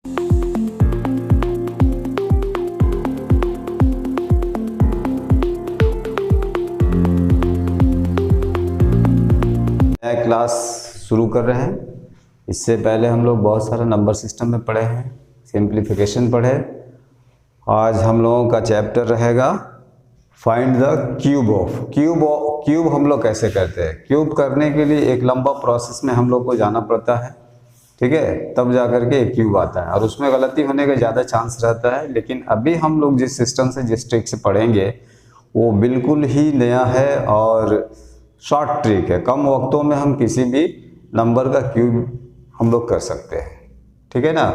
नया क्लास शुरू कर रहे हैं। इससे पहले हम लोग बहुत सारा नंबर सिस्टम में पढ़े हैं, सिंप्लीफिकेशन पढ़े। आज हम लोगों का चैप्टर रहेगा find the cube of. Cube हम लोग कैसे करते हैं। क्यूब करने के लिए एक लंबा प्रोसेस में हम लोग को जाना पड़ता है, ठीक है, तब जा करके एक क्यूब आता है और उसमें गलती होने का ज़्यादा चांस रहता है। लेकिन अभी हम लोग जिस सिस्टम से जिस ट्रिक से पढ़ेंगे वो बिल्कुल ही नया है और शॉर्ट ट्रिक है। कम वक्तों में हम किसी भी नंबर का क्यूब हम लोग कर सकते हैं, ठीक है ना।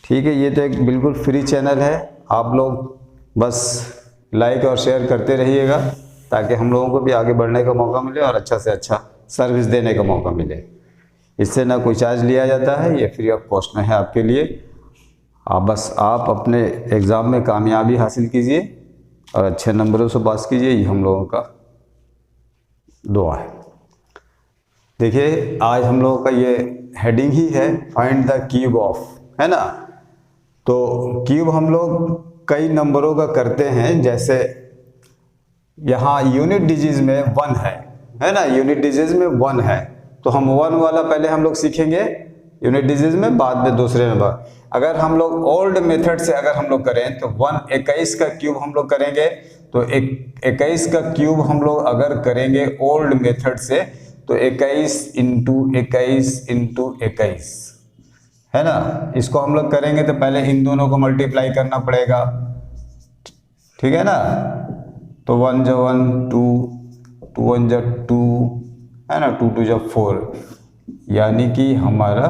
ठीक है, ये तो एक बिल्कुल फ्री चैनल है। आप लोग बस लाइक और शेयर करते रहिएगा ताकि हम लोगों को भी आगे बढ़ने का मौका मिले और अच्छा से अच्छा सर्विस देने का मौका मिले। इससे ना कोई चार्ज लिया जाता है, ये फ्री ऑफ कॉस्ट में है आपके लिए। आप अपने एग्ज़ाम में कामयाबी हासिल कीजिए और अच्छे नंबरों से पास कीजिए, ये हम लोगों का दुआ है। देखिए, आज हम लोगों का ये हेडिंग ही है फाइंड द क्यूब ऑफ, है ना। तो क्यूब हम लोग कई नंबरों का करते हैं। जैसे यहाँ यूनिट डिजिट में 1 है ना, यूनिट डिजिट में 1 है तो हम 1 वाला पहले हम लोग सीखेंगे यूनिट डिजिट में, बाद में दूसरे नंबर। अगर हम लोग ओल्ड मेथड से अगर हम लोग करें तो 21 का क्यूब हम लोग करेंगे। तो 21 का क्यूब हम लोग अगर करेंगे ओल्ड मेथड से तो 21 इंटू 21 है ना। इसको हम लोग करेंगे तो पहले इन दोनों को मल्टीप्लाई करना पड़ेगा, ठीक है ना। तो 1 जो 1 2 2 1 जो 2 है ना, 2 2 जो 4, यानी कि हमारा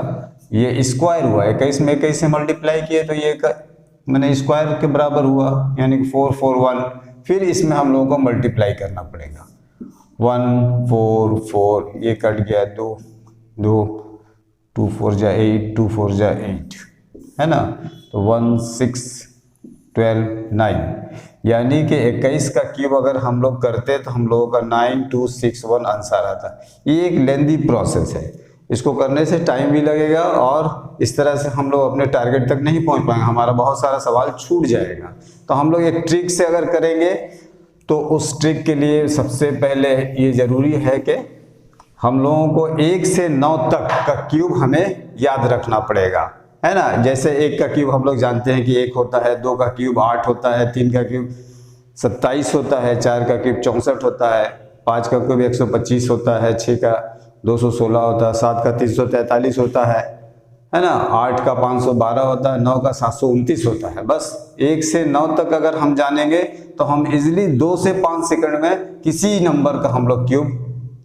ये स्क्वायर हुआ। 21 में 21 से मल्टीप्लाई किए तो ये मैंने स्क्वायर के बराबर हुआ, यानी कि 4 4 1। फिर इसमें हम लोगों को मल्टीप्लाई करना पड़ेगा। 1 4 4, ये कट गया 2 2 2 4 जा 8 2 4 जा 8, है ना। तो 1 6 12 9, यानी कि 21 का क्यूब अगर हम लोग करते तो हम लोगों का 9261 आंसर आता। ये एक लेंदी प्रोसेस है, इसको करने से टाइम भी लगेगा और इस तरह से हम लोग अपने टारगेट तक नहीं पहुंच पाएंगे, हमारा बहुत सारा सवाल छूट जाएगा। तो हम लोग एक ट्रिक से अगर करेंगे तो उस ट्रिक के लिए सबसे पहले ये ज़रूरी है कि हम लोगों को 1 से 9 तक का क्यूब हमें याद रखना पड़ेगा, है ना। जैसे 1 का क्यूब हम लोग जानते हैं कि 1 होता है, 2 का क्यूब 8 होता है, 3 का क्यूब 27 होता है, 4 का क्यूब 64 होता है, 5 का क्यूब 125 होता है, 6 का 216 होता है, 7 का 343 होता है ना, 8 का 512 होता है, 9 का 729 होता है। बस 1 से 9 तक अगर हम जानेंगे तो हम इजीली 2 से 5 सेकंड में किसी नंबर का हम लोग क्यूब,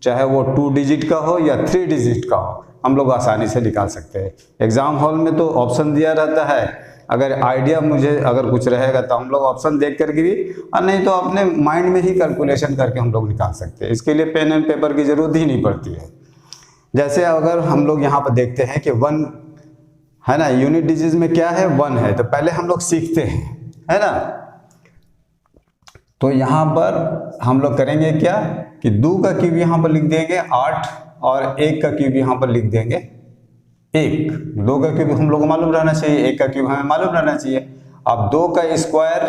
चाहे वो 2 डिजिट का हो या 3 डिजिट का हो, हम लोग आसानी से निकाल सकते हैं। एग्जाम हॉल में तो ऑप्शन दिया रहता है, अगर आइडिया मुझे अगर कुछ रहेगा तो हम लोग ऑप्शन देख करके भी, और नहीं तो अपने माइंड में ही कैलकुलेशन करके हम लोग निकाल सकते हैं। इसके लिए पेन एंड पेपर की जरूरत ही नहीं पड़ती है। जैसे अगर हम लोग यहाँ पर देखते हैं कि 1 है ना, यूनिट डिजिट में क्या है 1 है, तो पहले हम लोग सीखते हैं, है ना। तो यहाँ पर हम लोग करेंगे क्या कि 2 का क्यूब यहाँ पर लिख देंगे 8 और 1 का क्यूब यहाँ पर लिख देंगे 1। 2 का क्यूब हम लोग को मालूम रहना चाहिए, 1 का क्यूब हमें मालूम रहना चाहिए। अब 2 का स्क्वायर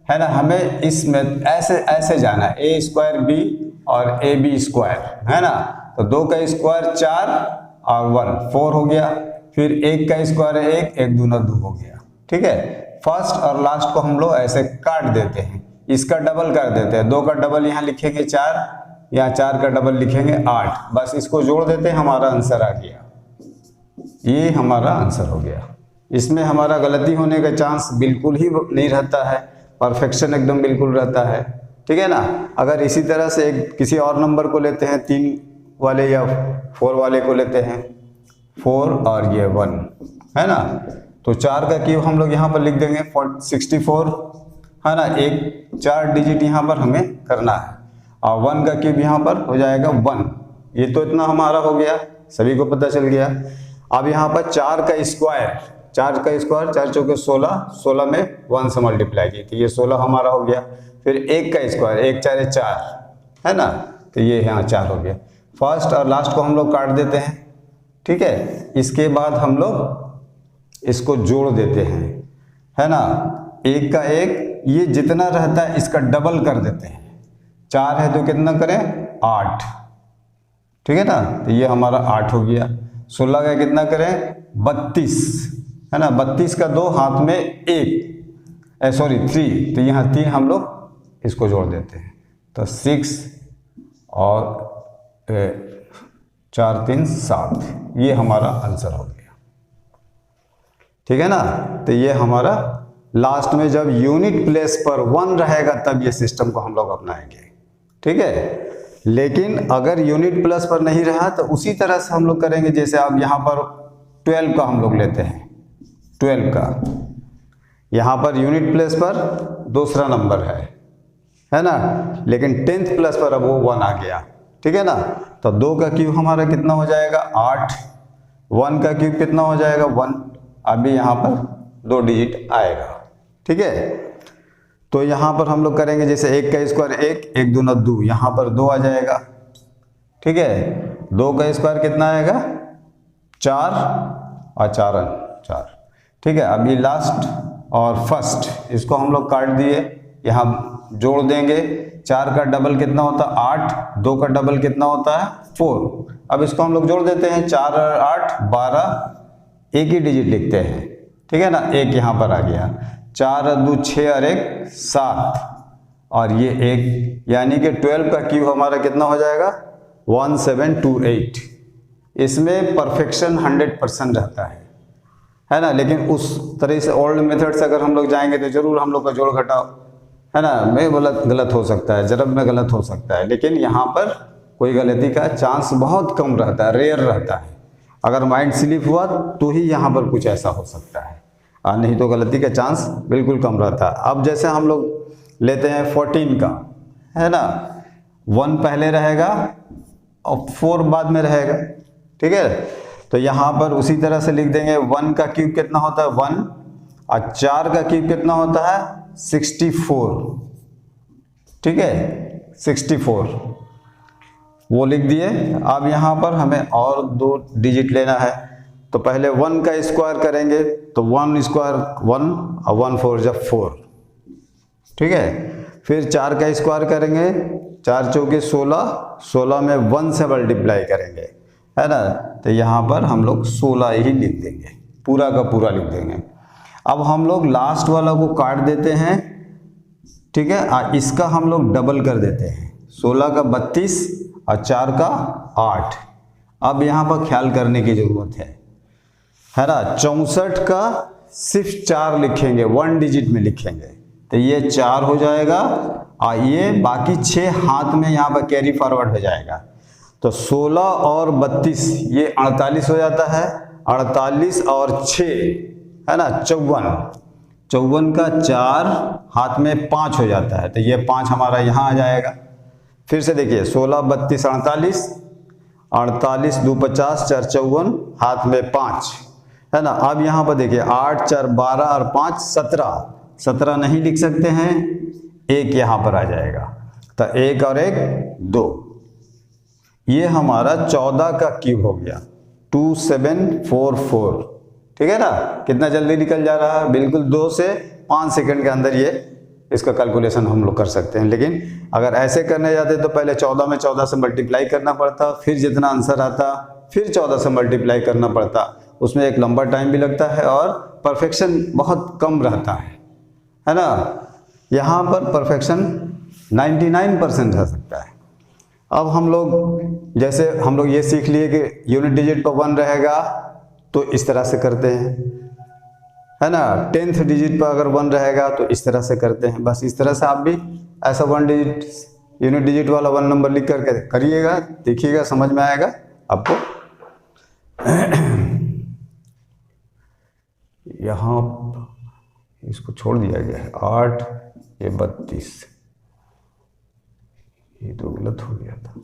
है ना, हमें इसमें ऐसे जाना है, a स्क्वायर b और ab स्क्वायर, है ना। तो 2 का स्क्वायर 4 और 1 4 हो गया। फिर 1 का स्क्वायर है 1 1 दूना 2 हो गया, ठीक है। फर्स्ट और लास्ट को हम लोग ऐसे काट देते हैं, इसका डबल कर देते हैं। 2 का डबल यहाँ लिखेंगे 4, या 4 का डबल लिखेंगे 8, बस इसको जोड़ देते हैं, हमारा आंसर आ गया। ये हमारा आंसर हो गया। इसमें हमारा गलती होने का चांस बिल्कुल ही नहीं रहता है, परफेक्शन एकदम बिल्कुल रहता है, ठीक है ना। अगर इसी तरह से किसी और नंबर को लेते हैं, 3 वाले या 4 वाले को लेते हैं, 4 और ये 1, है ना। तो 4 का क्यूब हम लोग यहाँ पर लिख देंगे 64, है ना। 4 डिजिट यहाँ पर हमें करना है और 1 का क्यूब यहाँ पर हो जाएगा 1। ये तो इतना हमारा हो गया, सभी को पता चल गया। अब यहाँ पर 4 का स्क्वायर 4 चौके 16, 16 में 1 से मल्टीप्लाई की थी, ये 16 हमारा हो गया। फिर 1 का स्क्वायर 1 4 4, है ना, तो ये यहाँ 4 हो गया। फर्स्ट और लास्ट को हम लोग काट देते हैं, ठीक है। इसके बाद हम लोग इसको जोड़ देते हैं, है ना। एक का एक, ये जितना रहता है इसका डबल कर देते हैं। 4 है तो कितना करें, 8, ठीक है ना। तो ये हमारा 8 हो गया। 16 का कितना करें, 32, है ना। 32 का 2, हाथ में 1, सॉरी 3, तो यहाँ 3 हम लोग इसको जोड़ देते हैं, तो 6 और 4 3 7, ये हमारा आंसर हो गया, ठीक है ना। तो ये हमारा लास्ट में जब यूनिट प्लेस पर 1 रहेगा तब ये सिस्टम को हम लोग अपनाएंगे, ठीक है। लेकिन अगर यूनिट प्लस पर नहीं रहा तो उसी तरह से हम लोग करेंगे, जैसे अब यहाँ पर 12 का हम लोग लेते हैं, 12 का यहाँ पर यूनिट प्लेस पर दूसरा नंबर है ना, लेकिन 10th प्लस पर अब वो 1 आ गया, ठीक है ना। तो 2 का क्यूब हमारा कितना हो जाएगा, 8, 1 का क्यूब कितना हो जाएगा, 1, अभी यहाँ पर 2 डिजिट आएगा, ठीक है। तो यहाँ पर हम लोग करेंगे जैसे 1 का स्क्वायर 1, 1 दूना 2, यहाँ पर 2 आ जाएगा, ठीक है। 2 का स्क्वायर कितना आएगा, 4, और 4 4, ठीक है। अभी लास्ट और फर्स्ट इसको हम लोग काट दिए, यहाँ जोड़ देंगे। 4 का डबल कितना होता है, 8, 2 का डबल कितना होता है, 4। अब इसको हम लोग जोड़ देते हैं, 4 और 8 12, एक ही डिजिट लिखते हैं, ठीक है ना। एक यहाँ पर आ गया, 4 और 2 6 और 1 7, और ये 1, यानी कि 12 का क्यूब हमारा कितना हो जाएगा, 1728। इसमें परफेक्शन 100% रहता है ना। लेकिन उस तरह से ओल्ड मेथड से अगर हम लोग जाएंगे तो जरूर हम लोग का जोड़ घटाव, है ना, में गलत हो सकता है, जरब में गलत हो सकता है, लेकिन यहाँ पर कोई गलती का चांस बहुत कम रहता है, रेयर रहता है। अगर माइंड स्लिप हुआ तो ही यहाँ पर कुछ ऐसा हो सकता है, और नहीं तो गलती का चांस बिल्कुल कम रहता है। अब जैसे हम लोग लेते हैं 14 का, है ना, 1 पहले रहेगा और 4 बाद में रहेगा, ठीक है। तो यहाँ पर उसी तरह से लिख देंगे, 1 का क्यूब कितना होता है, 1, और 4 का क्यूब कितना होता है, 64, ठीक है, 64, वो लिख दिए। अब यहाँ पर हमें और 2 डिजिट लेना है, तो पहले 1 का स्क्वायर करेंगे, तो 1 स्क्वायर 1, और 1 4 जब 4, ठीक है। फिर 4 का स्क्वायर करेंगे, 4 चौके 16, 16 में 1 से मल्टीप्लाई करेंगे, है ना। तो यहाँ पर हम लोग 16 ही लिख देंगे, पूरा का पूरा लिख देंगे। अब हम लोग लास्ट वाला को काट देते हैं, ठीक है, इसका हम लोग डबल कर देते हैं, 16 का 32 और 4 का 8। अब यहाँ पर ख्याल करने की जरूरत है ना। 64 का सिर्फ 4 लिखेंगे, 1 डिजिट में लिखेंगे, तो ये 4 हो जाएगा, और ये बाकी 6 हाथ में यहाँ पर कैरी फॉरवर्ड हो जाएगा। तो 16 और 32 ये 48 हो जाता है, 48 और 6, है ना, 54, 54 का 4 हाथ में 5 हो जाता है, तो ये 5 हमारा यहाँ आ जाएगा। फिर से देखिए, 16 32 48, 48 2 50, 4 54, हाथ में 5, है ना। अब यहाँ पर देखिए, 8 4 12 और 5 17, 17 नहीं लिख सकते हैं, 1 यहाँ पर आ जाएगा, तो 1 और 1 2, ये हमारा 14 का क्यूब हो गया, 2744, ठीक है ना। कितना जल्दी निकल जा रहा है, बिल्कुल 2 से 5 सेकंड के अंदर ये इसका कैलकुलेशन हम लोग कर सकते हैं। लेकिन अगर ऐसे करने जाते तो पहले 14 में 14 से मल्टीप्लाई करना पड़ता, फिर जितना आंसर आता फिर 14 से मल्टीप्लाई करना पड़ता, उसमें एक लंबा टाइम भी लगता है और परफेक्शन बहुत कम रहता है ना। यहाँ पर परफेक्शन 99% रह सकता है। अब हम लोग जैसे हम लोग ये सीख लिए कि यूनिट डिजिट पर 1 रहेगा तो इस तरह से करते हैं, है ना। 10th डिजिट पर अगर 1 रहेगा तो इस तरह से करते हैं। बस इस तरह से आप भी ऐसा 1 डिजिट यूनिट डिजिट वाला 1 नंबर लिख करके करिएगा, देखिएगा समझ में आएगा आपको। यहाँ इसको छोड़ दिया गया है, 8 ये 32, ये तो गलत हो गया था।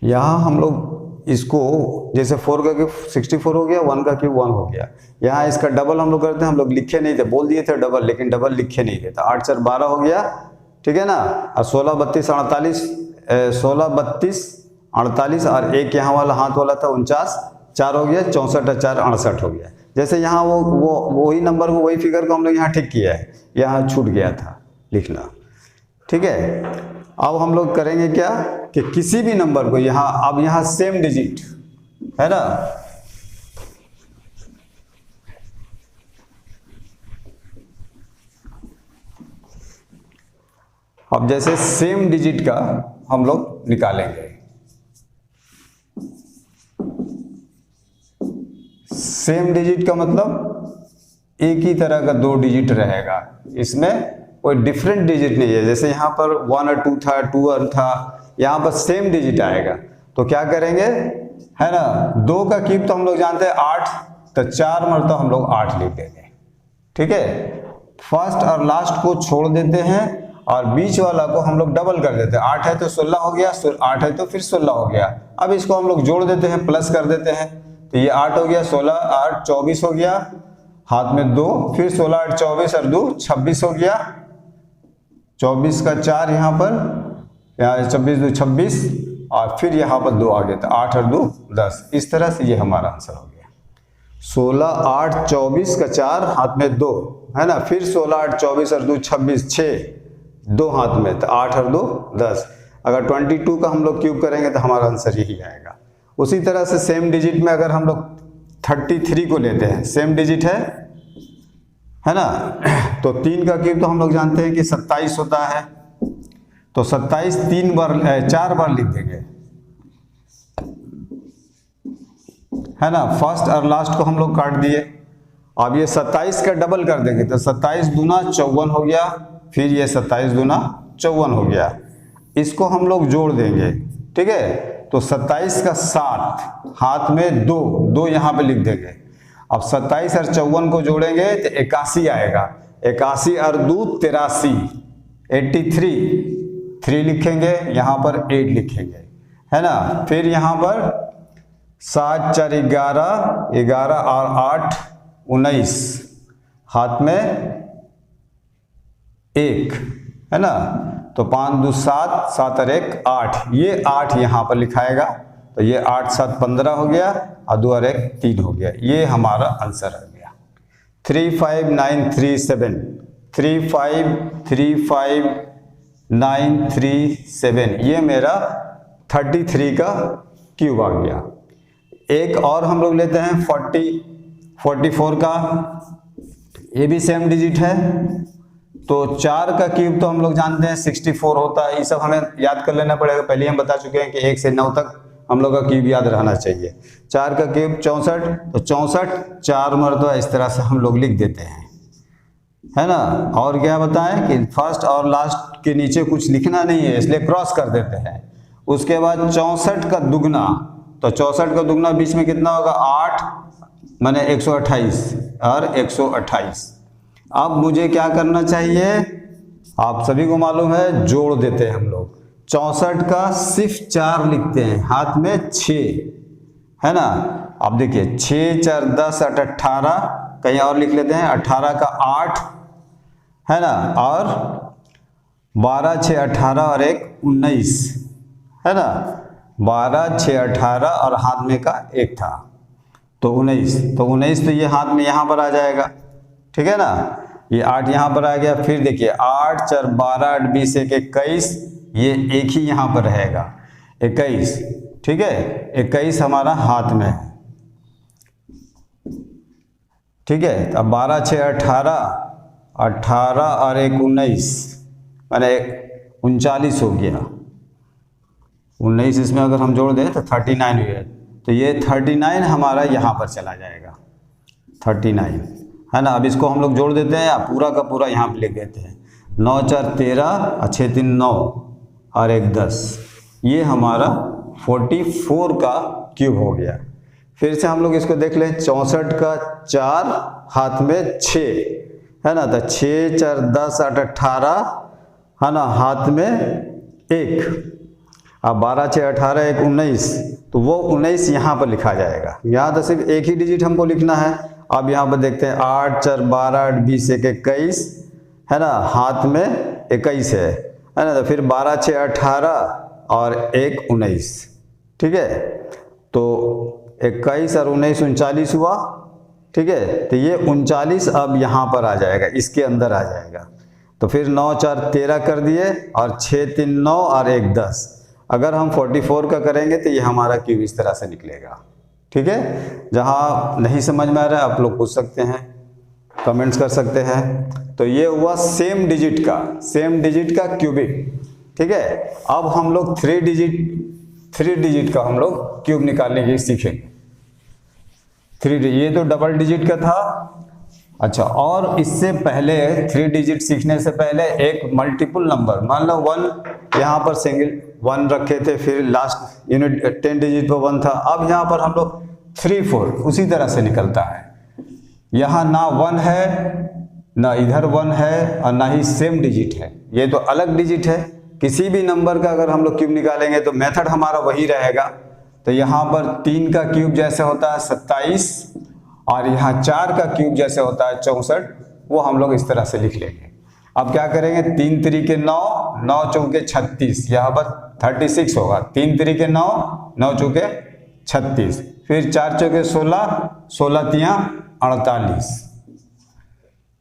यहाँ हम लोग इसको जैसे 4 का क्यूब 64 हो गया, 1 का क्यूब 1 हो गया। यहाँ इसका डबल हम लोग करते हैं, हम लोग लिखे नहीं थे, बोल दिए थे डबल, लेकिन डबल लिखे नहीं थे। तो 8 4 12 हो गया, ठीक है ना। और 16 32 48, 16 32 48 और एक यहाँ वाला हाथ वाला था 49, 4 हो गया, 64 4 68 हो गया। जैसे यहाँ वो वही नंबर को, वही फिगर को हम लोग यहाँ ठीक किया है, यहाँ छूट गया था लिखना, ठीक है। अब हम लोग करेंगे क्या कि किसी भी नंबर को यहाँ, अब यहाँ सेम डिजिट है ना, अब जैसे सेम डिजिट का हम लोग निकालेंगे। सेम डिजिट का मतलब एक ही तरह का 2 डिजिट रहेगा, इसमें कोई डिफरेंट डिजिट नहीं है। जैसे यहाँ पर 1 और 2 था, 2 और था, यहाँ पर सेम डिजिट आएगा। तो क्या करेंगे, है ना, 2 का क्यूब तो हम लोग जानते हैं 8, तो 4 मरतबा हम लोग 8 लिख देंगे, ठीक है। फर्स्ट और लास्ट को छोड़ देते हैं और बीच वाला को हम लोग डबल कर देते हैं। 8 है तो 16 हो गया, 8 है तो फिर 16 हो गया। अब इसको हम लोग जोड़ देते हैं, प्लस कर देते हैं, तो ये 8 हो गया, 16 8 24 हो गया, हाथ में 2, फिर 16 8 24 और 2 26 हो गया। 24 का 4 यहाँ पर, यहाँ 26 2 26 और फिर यहाँ पर 2 आ गया, तो 8 और 2 10। इस तरह से ये हमारा आंसर हो गया। 16 8 24 का 4 हाथ में 2 है ना, फिर 16 8 24 और 2 26 6, 2 हाथ में, तो 8 और 2 10। अगर 22 का हम लोग क्यूब करेंगे तो हमारा आंसर यही आएगा। उसी तरह से सेम डिजिट में अगर हम लोग 33 को लेते हैं, सेम डिजिट है ना, तो 3 का क्यूब तो हम लोग जानते हैं कि 27 होता है। तो 27 4 बार लिख देंगे, है ना। फर्स्ट और लास्ट को हम लोग काट दिए। अब ये 27 का डबल कर देंगे, तो 27 दूना 54 हो गया, फिर ये 27 दूना 54 हो गया। इसको हम लोग जोड़ देंगे, ठीक है। तो 27 का 7 हाथ में 2 यहाँ पे लिख देंगे। अब 27 और 54 को जोड़ेंगे तो 81 आएगा। 81 और 2 83, 83, 3 लिखेंगे, यहाँ पर 8 लिखेंगे, है ना। फिर यहाँ पर 7 4 11, 11 और 8 19, हाथ में 1, है ना। तो 5 2 7, 7 और 1 8, ये 8 यहाँ पर लिखाएगा। तो ये 8 7 15 हो गया और 2 और 1 3 हो गया। ये हमारा आंसर आ गया 35937। 35937, ये मेरा 33 का क्यूब आ गया। एक और हम लोग लेते हैं 44 का, ये भी सेम डिजिट है। तो 4 का क्यूब तो हम लोग जानते हैं 64 होता है। ये सब हमें याद कर लेना पड़ेगा, पहले हम बता चुके हैं कि 1 से 9 तक हम लोग का क्यूब याद रहना चाहिए। 4 का क्यूब 64, तो 64 4 मरतबा इस तरह से हम लोग लिख देते हैं, है ना। और क्या बताएं कि फर्स्ट और लास्ट के नीचे कुछ लिखना नहीं है, इसलिए क्रॉस कर देते हैं। उसके बाद 64 का दुगना, तो 64 का दुगना बीच में कितना होगा 8 माने 128 और 128। अब मुझे क्या करना चाहिए, आप सभी को मालूम है, जोड़ देते हैं हम लोग। 64 का सिर्फ 4 लिखते हैं, हाथ में 6, है ना। अब देखिए 6 4 10 8 18, कहीं और लिख लेते हैं। 18 का 8, है ना, और 12 6 18 और 1 19, है ना। 12 6 18 और हाथ में का 1 था, तो 19। तो 19 तो ये हाथ में यहाँ पर आ जाएगा, ठीक है ना। ये 8 यहाँ पर आ गया। फिर देखिए 8 4 12 8 20 1 21, ये एक ही यहाँ पर रहेगा 21, ठीक है। 21 हमारा हाथ में है, ठीक है। अब 12 6 18, 18 और 1 19 माने 39 हो गया। 19 इसमें अगर हम जोड़ दें तो 39 हुआ। तो ये 39 हमारा यहाँ पर चला जाएगा, 39, है ना। अब इसको हम लोग जोड़ देते हैं, पूरा का पूरा यहाँ पे लिख देते हैं। 9 4 13, 6 3 9 और 1 10, ये हमारा 44 का क्यूब हो गया। फिर से हम लोग इसको देख लें। 64 का 4 हाथ में 6, है ना। तो 6 4 10 8 18, है ना, हाथ में 1। अब 12 6 18 1 19, तो वो 19 यहाँ पर लिखा जाएगा। यहाँ तो सिर्फ एक ही डिजिट हमको लिखना है। अब यहाँ पर देखते हैं 8 4 12 8 20 1 21 है ना, हाथ में 21 है ना, तो फिर 12 6 18 और 1 19, ठीक है, तो 21 और 19 39 हुआ, ठीक है, तो ये 39 अब यहाँ पर आ जाएगा, इसके अंदर आ जाएगा। तो फिर 9 4 13 कर दिए और 6 3 9 और 1 10। अगर हम 44 का करेंगे तो ये हमारा क्यूब इस तरह से निकलेगा, ठीक है। जहाँ नहीं समझ में आ रहा है आप लोग पूछ सकते हैं, कमेंट्स कर सकते हैं। तो ये हुआ सेम डिजिट का क्यूबिक, ठीक है। अब हम लोग 3 डिजिट का हम लोग क्यूब निकालने की सीखेंगे। 3 ये तो डबल डिजिट का था। अच्छा, और इससे पहले 3 डिजिट सीखने से पहले एक मल्टीपल नंबर, मान लो 1 यहाँ पर सिंगल 1 रखे थे, फिर लास्ट यूनिट 10 डिजिट पर 1 था। अब यहाँ पर हम लोग 3 4 उसी तरह से निकलता है। यहाँ ना 1 है, ना इधर 1 है, और ना ही सेम डिजिट है, ये तो अलग डिजिट है। किसी भी नंबर का अगर हम लोग क्यूब निकालेंगे तो मेथड हमारा वही रहेगा। तो यहाँ पर 3 का क्यूब जैसे होता है 27, और यहाँ 4 का क्यूब जैसे होता है 64, वो हम लोग इस तरह से लिख लेंगे। अब क्या करेंगे, 3 3 9 9 चौके 36, यहाँ पर 36 होगा। 3 3 9 9 चौके 36, फिर 4 चौके 16 16 तियाँ 48।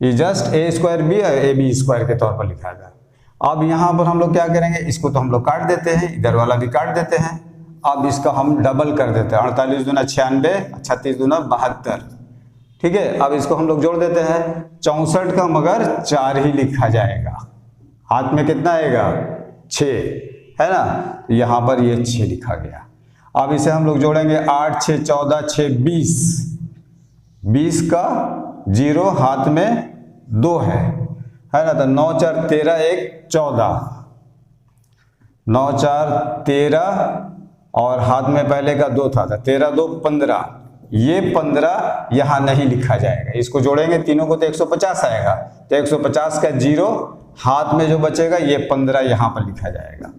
ये जस्ट ए स्क्वायर बी और ए बी स्क्वायर के तौर पर लिखा गया। अब यहाँ पर हम लोग क्या करेंगे, इसको तो हम लोग काट देते हैं, इधर वाला भी काट देते हैं। अब इसका हम डबल कर देते हैं, 48 दूना 96, 36 दूना 72, ठीक है। अब इसको हम लोग जोड़ देते हैं। 64 का मगर 4 ही लिखा जाएगा, हाथ में कितना आएगा 6, है ना, यहाँ पर ये 6 लिखा गया। अब इसे हम लोग जोड़ेंगे, 8 6 14 6 20, 20 का 0 हाथ में 2 है ना, तो 9 4 13 1 14, 9 4 13 और हाथ में पहले का 2 था, 13 2 15, ये 15 यहाँ नहीं लिखा जाएगा। इसको जोड़ेंगे तीनों को तो 150 आएगा, तो 150 का 0 हाथ में जो बचेगा ये 15 यहाँ पर लिखा जाएगा।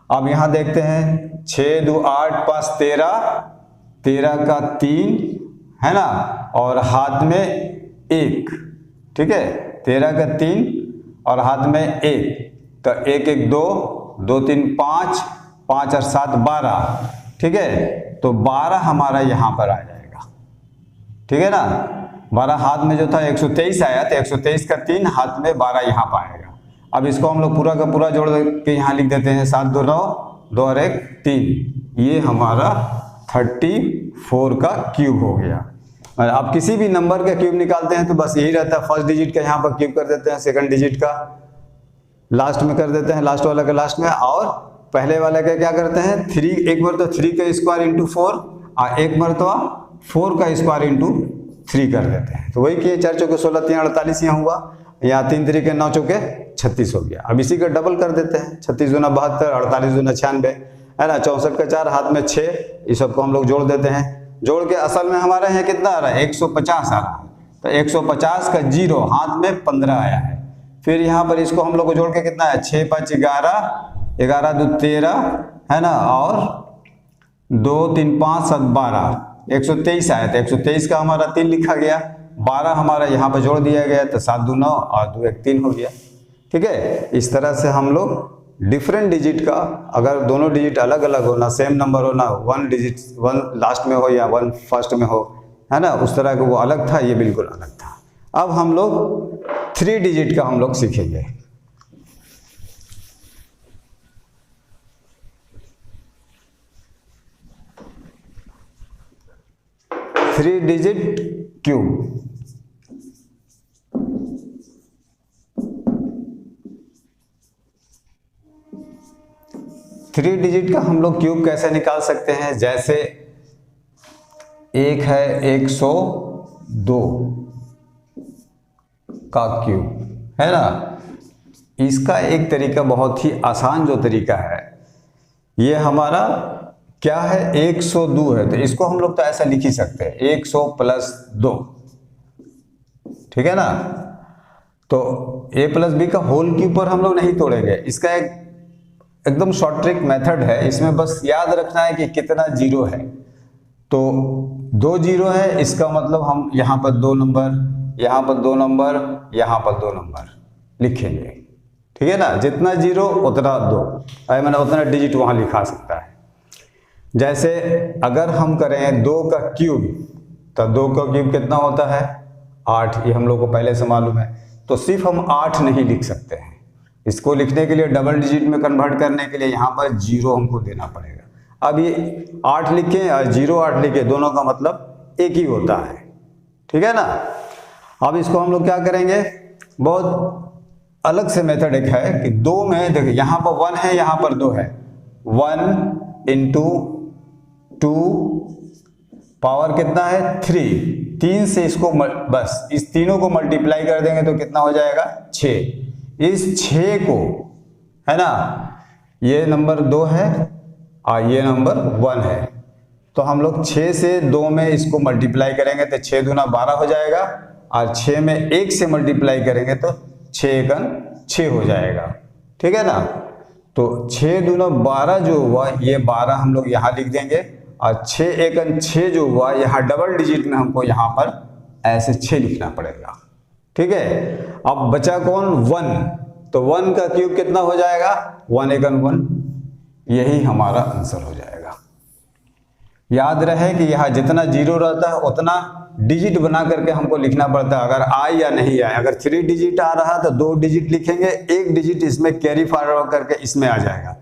अब यहाँ देखते हैं, 6 2 8 5 13, 13 का 3 है ना, और हाथ में 1, ठीक है, 13 का 3 और हाथ में 1, तो 1 1 2 2 3 5 5 और 7 12, ठीक है, तो 12 हमारा यहाँ पर आ जाएगा, ठीक है ना। 12 हाथ में जो था 123 आया, तो 123 का 3 हाथ में 12 यहाँ पर आएगा। अब इसको हम लोग पूरा का पूरा जोड़ के यहाँ लिख देते हैं, 7 2 9 2 और 1 3, ये हमारा 34 का क्यूब हो गया। अब किसी भी नंबर का क्यूब निकालते हैं तो बस यही रहता है, फर्स्ट डिजिट का यहाँ पर क्यूब कर देते हैं, सेकंड डिजिट का लास्ट में कर देते हैं, लास्ट वाला का लास्ट में, और पहले वाले का क्या करते हैं, 3 एक बार तो 3 का स्क्वायर इंटू 4 और एक बार तो 4 का स्क्वायर इंटू 3 कर देते हैं। तो वही किए, 4 चौके 16 3 48 यहाँ हुआ, यहाँ 3 3 9 चौके 36 हो गया। अब इसी का डबल कर देते हैं, 36 दूना 72, 48 दूना 96, है ना, 64 का 4 हाथ में 6, इस सबको हम लोग जोड़ देते हैं। जोड़ के असल में हमारे यहाँ कितना आ रहा है, 150 आ रहा है, तो 150 का 0 हाथ में 15 आया है। फिर यहाँ पर इसको हम लोग को जोड़ के कितना है, 6 5 11, 11 2 13, है ना, और 2 3 5 7 12, 123 आया था, 123 का हमारा 3 लिखा गया, 12 हमारा यहाँ पर जोड़ दिया गया, तो 7 2 9 और 2 1 3 हो गया, ठीक है। इस तरह से हम लोग डिफरेंट डिजिट का, अगर दोनों डिजिट अलग अलग हो ना, सेम नंबर हो ना, 1 डिजिट 1 लास्ट में हो या 1 फर्स्ट में हो, है ना, उस तरह का वो अलग था, ये बिल्कुल अलग था। अब हम लोग 3 डिजिट का हम लोग सीखेंगे। Three digit cube. Three digit का हम लोग क्यूब कैसे निकाल सकते हैं, जैसे एक है 102 का क्यूब, है ना। इसका एक तरीका बहुत ही आसान जो तरीका है, ये हमारा क्या है, 102 है, तो इसको हम लोग तो ऐसा लिख ही सकते हैं, 100 प्लस 2, ठीक है ना। तो a प्लस बी का होल क्यूब पर हम लोग नहीं तोड़ेंगे, इसका एक एकदम शॉर्ट ट्रिक मेथड है, इसमें बस याद रखना है कि कितना जीरो है। तो 2 जीरो है, इसका मतलब हम यहाँ पर 2 नंबर, यहाँ पर 2 नंबर, यहाँ पर 2 नंबर लिखेंगे, ठीक है ना। जितना जीरो उतना 2, मैंने उतना डिजिट वहाँ लिखा सकता है। जैसे अगर हम करें 2 का क्यूब, तो 2 का क्यूब कितना होता है 8, ये हम लोग को पहले से मालूम है। तो सिर्फ हम 8 नहीं लिख सकते हैं, इसको लिखने के लिए डबल डिजिट में कन्वर्ट करने के लिए यहाँ पर 0 हमको देना पड़ेगा। अब ये 8 लिखें और 0 8 लिखें, दोनों का मतलब एक ही होता है, ठीक है ना। अब इसको हम लोग क्या करेंगे, बहुत अलग से मेथड एक है कि 2 में देखिए यहाँ पर 1 है, यहाँ पर 2 है। 1 इंटू 2 पावर कितना है 3, 3 से इसको बस इस तीनों को मल्टीप्लाई कर देंगे तो कितना हो जाएगा 6। इस 6 को, है ना, ये नंबर 2 है और ये नंबर 1 है, तो हम लोग 6 से 2 में इसको मल्टीप्लाई करेंगे तो 6 दूना 12 हो जाएगा, और 6 में 1 से मल्टीप्लाई करेंगे तो 6 एकन 6 हो जाएगा, ठीक है ना। तो 6 दूना 12 जो हुआ, ये 12 हम लोग यहाँ लिख देंगे, और 6 एकन 6 जो हुआ, यहाँ डबल डिजिट में हमको यहाँ पर ऐसे 6 लिखना पड़ेगा, ठीक है। अब बचा कौन 1, तो 1 का क्यूब कितना हो जाएगा 1 एकन 1, यही हमारा आंसर हो जाएगा। याद रहे कि यहाँ जितना जीरो रहता है उतना डिजिट बना करके हमको लिखना पड़ता है, अगर आए या नहीं आए। अगर 3 डिजिट आ रहा तो 2 डिजिट लिखेंगे, 1 डिजिट इसमें कैरी फॉरवर्ड करके इसमें आ जाएगा।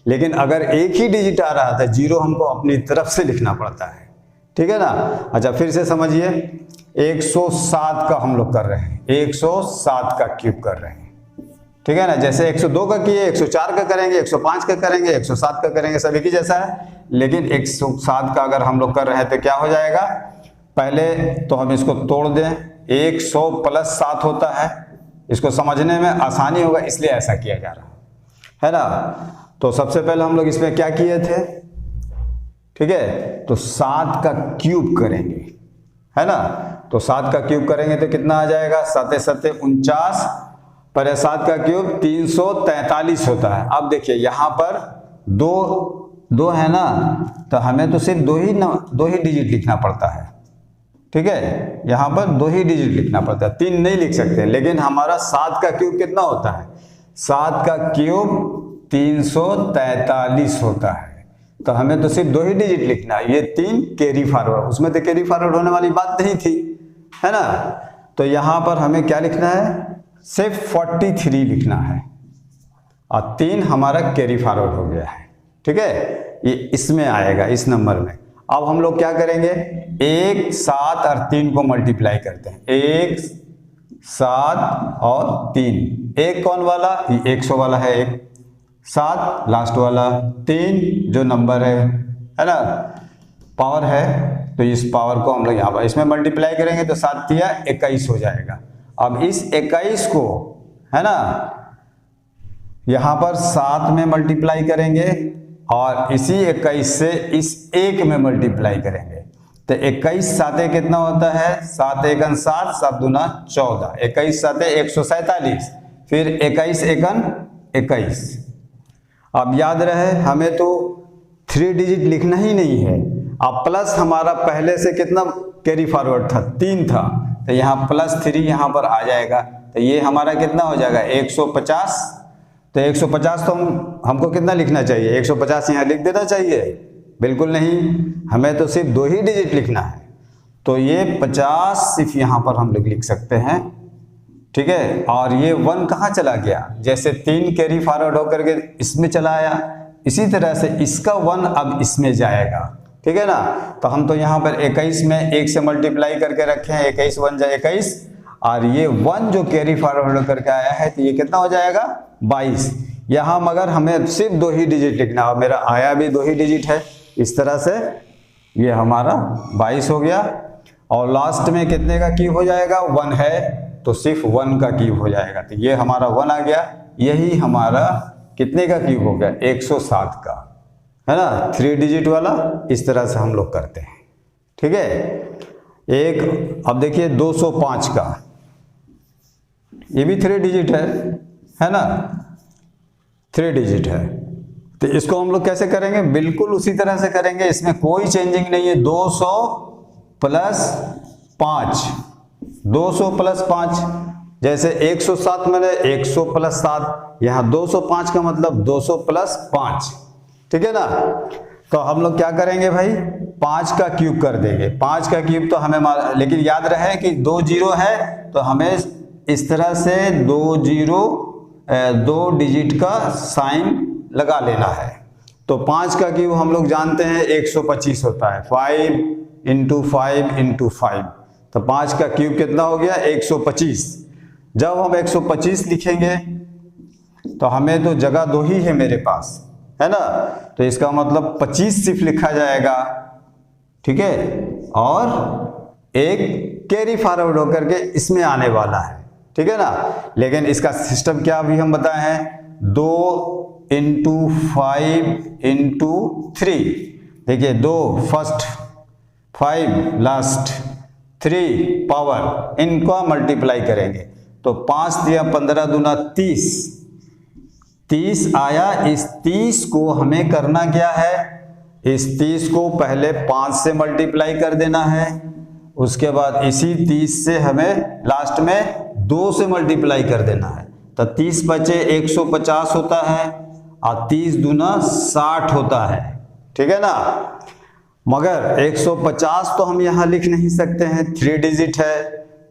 लेकिन अगर एक ही डिजिट आ रहा था, 0 हमको अपनी तरफ से लिखना पड़ता है, ठीक है ना। अच्छा फिर से समझिए, 107 का हम लोग कर रहे हैं, 107 का क्यूब कर रहे हैं, ठीक है ना। जैसे 102 का किए, 104 का करेंगे, 105 का करेंगे, 107 का करेंगे, सब एक ही जैसा है। लेकिन 107 का अगर हम लोग कर रहे हैं तो क्या हो जाएगा, पहले तो हम इसको तोड़ दें, 100 प्लस 7 होता है, इसको समझने में आसानी होगा इसलिए ऐसा किया जा रहा है ना। तो सबसे पहले हम लोग इसमें क्या किए थे, ठीक है, तो 7 का क्यूब करेंगे, है ना। तो 7 का क्यूब करेंगे तो कितना आ जाएगा, 7 7 49, पर 7 का क्यूब 343 होता है। अब देखिए यहाँ पर 2 है ना, तो हमें तो सिर्फ 2 ही डिजिट लिखना पड़ता है, ठीक है। यहाँ पर 2 ही डिजिट लिखना पड़ता है, 3 नहीं लिख सकते। लेकिन हमारा 7 का क्यूब कितना होता है, 7 का क्यूब 343 होता है, तो हमें तो सिर्फ 2 ही डिजिट लिखना है। ये 3 कैरी फॉरवर्ड, उसमें तो कैरी फॉरवर्ड होने वाली बात नहीं थी, है ना। तो यहाँ पर हमें क्या लिखना है, सिर्फ 43 लिखना है, और 3 हमारा कैरी फॉरवर्ड हो गया है, ठीक है। ये इसमें आएगा, इस नंबर में। अब हम लोग क्या करेंगे, 1 7 और 3 को मल्टीप्लाई करते हैं, 1 7 और 3। 1 कौन वाला, ये 100 वाला है, 1 7 लास्ट वाला, 3 जो नंबर है ना, पावर है, तो इस पावर को हम लोग यहाँ पर इसमें मल्टीप्लाई करेंगे तो 7 तिया 21 हो जाएगा। अब इस 21 को, है ना, यहाँ पर 7 में मल्टीप्लाई करेंगे, और इसी 21 से इस 1 में मल्टीप्लाई करेंगे, तो 21 7 कितना होता है, 7 एकन 7, 7 दूना 14, 21 7 147, फिर 21 एकन 21। अब याद रहे हमें तो 3 डिजिट लिखना ही नहीं है। अब प्लस हमारा पहले से कितना कैरी फॉरवर्ड था, 3 था, तो यहाँ +3 यहाँ पर आ जाएगा, तो ये हमारा कितना हो जाएगा 150। तो 150 तो हमको कितना लिखना चाहिए, 150 यहाँ लिख देना चाहिए, बिल्कुल नहीं, हमें तो सिर्फ 2 ही डिजिट लिखना है। तो ये 50 सिर्फ यहाँ पर हम लोग लिख सकते हैं, ठीक है। और ये 1 कहाँ चला गया, जैसे 3 कैरी फॉरवर्ड होकर के इसमें चला आया, इसी तरह से इसका 1 अब इसमें जाएगा, ठीक है ना। तो हम तो यहाँ पर 21 में 1 से मल्टीप्लाई करके रखे हैं, 21 1 जा 21, और ये 1 जो कैरी फॉरवर्ड करके आया है तो ये कितना हो जाएगा 22। यहाँ मगर हमें सिर्फ 2 ही डिजिट लिखना है, और मेरा आया भी 2 ही डिजिट है, इस तरह से ये हमारा 22 हो गया। और लास्ट में कितने का क्यूब हो जाएगा, 1 है, तो सिर्फ 1 का क्यूब हो जाएगा, तो ये हमारा 1 आ गया। यही हमारा कितने का क्यूब हो गया, 107 का, है ना, 3 डिजिट वाला। इस तरह से हम लोग करते हैं, ठीक है। एक अब देखिए 205 का, ये भी 3 डिजिट है ना, 3 डिजिट है, तो इसको हम लोग कैसे करेंगे, बिल्कुल उसी तरह से करेंगे, इसमें कोई चेंजिंग नहीं है। 200 प्लस 5, 200 प्लस 5, जैसे 107 मैंने 100 प्लस 7, यहाँ 205 का मतलब 200 प्लस 5, ठीक है ना। तो हम लोग क्या करेंगे भाई, 5 का क्यूब कर देंगे। 5 का क्यूब तो हमें लेकिन याद रहे कि 2 जीरो है, तो हमें इस तरह से 2 डिजिट का साइन लगा लेना है। तो 5 का क्यूब हम लोग जानते हैं 125 होता है, 5 इंटू 5 इंटू 5, तो 5 का क्यूब कितना हो गया, 125। जब हम 125 लिखेंगे तो हमें तो जगह 2 ही है मेरे पास, है ना, तो इसका मतलब 25 सिर्फ लिखा जाएगा, ठीक है, और एक कैरी फॉरवर्ड होकर के इसमें आने वाला है, ठीक है ना। लेकिन इसका सिस्टम क्या अभी हम बताए हैं, 2 इंटू 5 इंटू 3, देखिए 2 फर्स्ट, 5 लास्ट, 3 पावर, इनको मल्टीप्लाई करेंगे तो 5 दिया 15 दूना 30, 30 आया। इस 30 को हमें करना क्या है, इस 30 को पहले 5 से मल्टीप्लाई कर देना है, उसके बाद इसी 30 से हमें लास्ट में 2 से मल्टीप्लाई कर देना है, तो 30 बचे 150 होता है और 30 दूना 60 होता है, ठीक है ना। मगर 150 तो हम यहाँ लिख नहीं सकते हैं, 3 डिजिट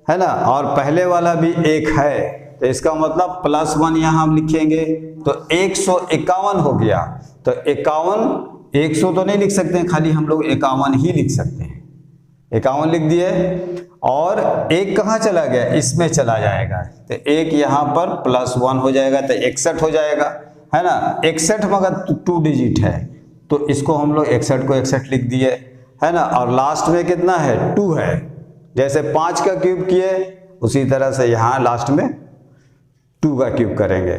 है ना, और पहले वाला भी 1 है, तो इसका मतलब +1 यहाँ हम लिखेंगे तो 151 हो गया। तो 51, 100 तो नहीं लिख सकते हैं, खाली हम लोग 51 ही लिख सकते हैं, 51 लिख दिए। और 1 कहाँ चला गया, इसमें चला जाएगा, तो 1 यहाँ पर +1 हो जाएगा, तो 61 हो जाएगा, है ना। 61 मगर 2 डिजिट है, तो इसको हम लोग 61 को 61 लिख दिए, है ना। और लास्ट में कितना है, 2 है, जैसे 5 का क्यूब किए उसी तरह से यहाँ लास्ट में 2 का क्यूब करेंगे,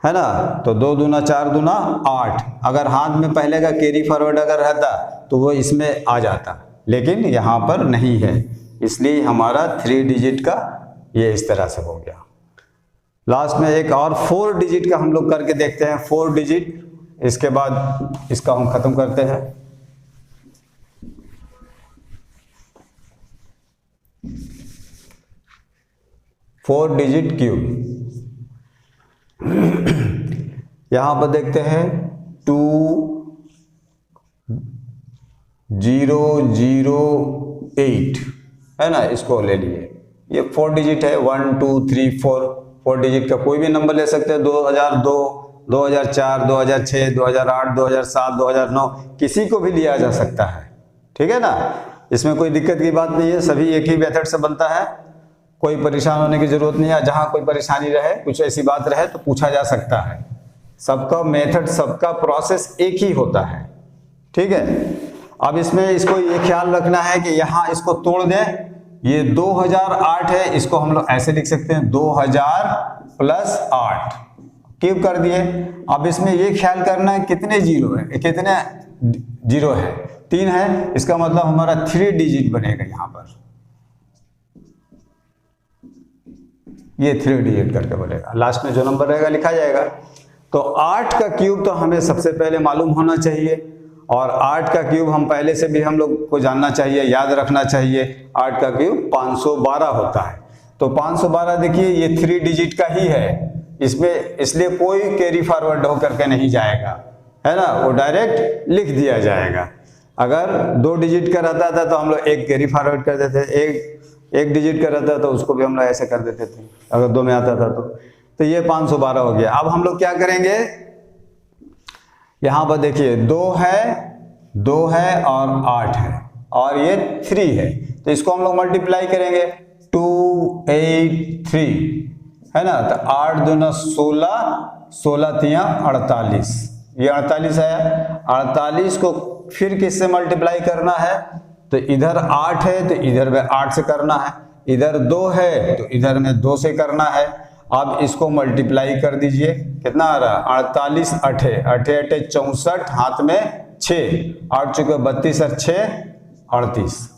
है ना। तो 2 दूना 4 दूना 8, अगर हाथ में पहले का कैरी फॉरवर्ड अगर रहता तो वो इसमें आ जाता, लेकिन यहाँ पर नहीं है, इसलिए हमारा 3 डिजिट का ये इस तरह से हो गया। लास्ट में एक और 4 डिजिट का हम लोग करके देखते हैं, 4 डिजिट, इसके बाद इसका हम खत्म करते हैं। फोर डिजिट क्यूब, यहां पर देखते हैं 2008, है ना, इसको ले लिए, ये 4 डिजिट है, 1 2 3 4 डिजिट का कोई भी नंबर ले सकते हैं, 2002, 2004, 2006, 2008, 2007, 2009, किसी को भी लिया जा सकता है, ठीक है ना। इसमें कोई दिक्कत की बात नहीं है, सभी एक ही मेथड से बनता है, कोई परेशान होने की जरूरत नहीं है। जहां कोई परेशानी रहे, कुछ ऐसी बात रहे तो पूछा जा सकता है, सबका मेथड, सबका प्रोसेस एक ही होता है, ठीक है। अब इसमें इसको ये ख्याल रखना है कि यहाँ इसको तोड़ दें, ये 2008 है, इसको हम लोग ऐसे लिख सकते हैं 2000 + 8 क्यूब कर दिए। अब इसमें ये ख्याल करना है कितने जीरो है, कितने जीरो है, 3 है, इसका मतलब हमारा 3 डिजिट बनेगा यहाँ पर, ये 3 डिजिट करके बनेगा, लास्ट में जो नंबर रहेगा लिखा जाएगा। तो 8 का क्यूब तो हमें सबसे पहले मालूम होना चाहिए, और 8 का क्यूब हम पहले से भी हम लोग को जानना चाहिए, याद रखना चाहिए, 8 का क्यूब 512 होता है। तो 512 देखिए ये 3 डिजिट का ही है, इसमें इसलिए कोई कैरी फॉरवर्ड होकर के नहीं जाएगा, है ना, वो डायरेक्ट लिख दिया जाएगा। अगर 2 डिजिट का रहता था तो हम लोग एक कैरी फॉरवर्ड कर देते, एक डिजिट का रहता तो उसको भी हम लोग ऐसे कर देते थे, अगर 2 में आता था तो ये 512 हो गया। अब हम लोग क्या करेंगे, यहां पर देखिए 2 है और 8 है और ये 3 है, तो इसको हम लोग मल्टीप्लाई करेंगे, 283, है ना, तो 8 दूना 16, 16 तिया 48, ये 48 है। 48 को फिर किससे मल्टीप्लाई करना है, तो इधर 8 है तो इधर में 8 से करना है, इधर 2 है तो इधर में 2 से करना है। अब इसको मल्टीप्लाई कर दीजिए, कितना आ रहा है, 48 8 8 64, हाथ में 6, 8 चुके 32 और 6 38,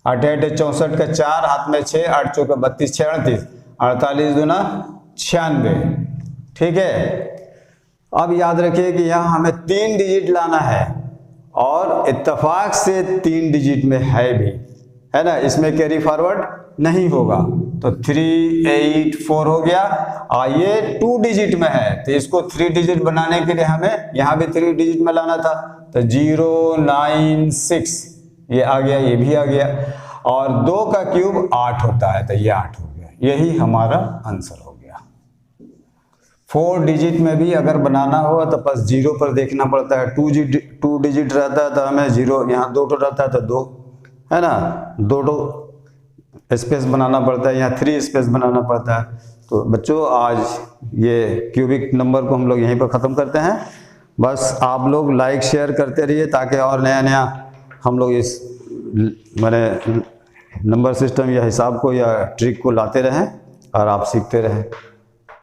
8 64 का 4, हाथ में 6, 8 चुके 32 6 38, 48 दूना 96, ठीक है। अब याद रखिए कि यहाँ हमें 3 डिजिट लाना है और इत्तेफाक से 3 डिजिट में है भी, है ना, इसमें कैरी फॉरवर्ड नहीं होगा। तो 3 8 4 हो गया और ये 2 डिजिट में है, तो इसको 3 डिजिट बनाने के लिए हमें यहाँ भी 3 डिजिट में लाना था। तो 0 9 6 ये आ गया, ये भी आ गया, और 2 का क्यूब 8 होता है, तो ये 8 हो गया। यही हमारा आंसर हो गया। 4 डिजिट में भी अगर बनाना हो तो बस 0 पर देखना पड़ता है। 2 डिजिट रहता है तो हमें 0, यहाँ 2 रहता है तो 2, है ना, 2 स्पेस बनाना पड़ता है, यहाँ 3 स्पेस बनाना पड़ता है। तो बच्चों आज ये क्यूबिक नंबर को हम लोग यहीं पर ख़त्म करते हैं। बस आप लोग लाइक शेयर करते रहिए ताकि और नया नया हम लोग इस मैंने नंबर सिस्टम या हिसाब को या ट्रिक को लाते रहें और आप सीखते रहें।